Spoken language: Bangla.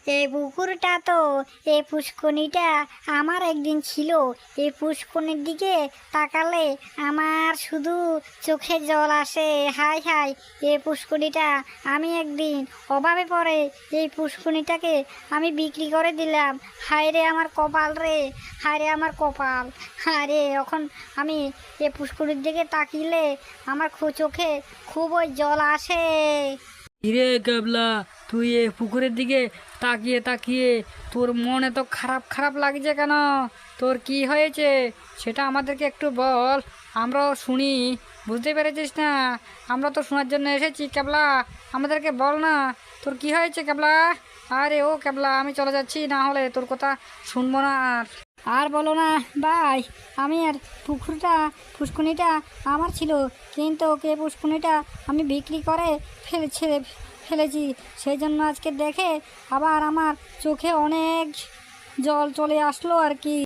এই পুকুরটা তো, এই পুষ্করিণীটা আমার একদিন ছিল। এই পুষ্করিণীর দিকে তাকালে আমার শুধু চোখে জল আসে। হায় হায়, এই পুষ্করিণীটা আমি একদিন অভাবে পড়ে এই পুষ্করিণীটাকে আমি বিক্রি করে দিলাম। হায় রে আমার কপাল রে, হায় রে আমার কপাল। হায় রে, এখন আমি এই পুষ্করিণীর দিকে তাকিলে আমার চোখে খুব ওই জল আসে। হিরে ক্যাবলা, তুই এ পুকুরের দিকে তাকিয়ে তাকিয়ে তোর মন এত খারাপ খারাপ লাগছে কেন? তোর কি হয়েছে সেটা আমাদেরকে একটু বল, আমরাও শুনি। বুঝতে পেরেছিস না? আমরা তো শোনার জন্য এসেছি ক্যাবলা, আমাদেরকে বল না তোর কি হয়েছে ক্যাবলা। আরে ও ক্যাবলা, আমি চলে যাচ্ছি, না হলে তোর কথা শুনবো না। আর বলো না ভাই, আমি আর পুষ্করিণীটা আমার ছিল, কিন্তু ওকে পুষ্করিণীটা আমি বিক্রি করে ফেলেছি। সেই জন্য আজকে দেখে আবার আমার চোখে অনেক জল চলে আসলো আর কি।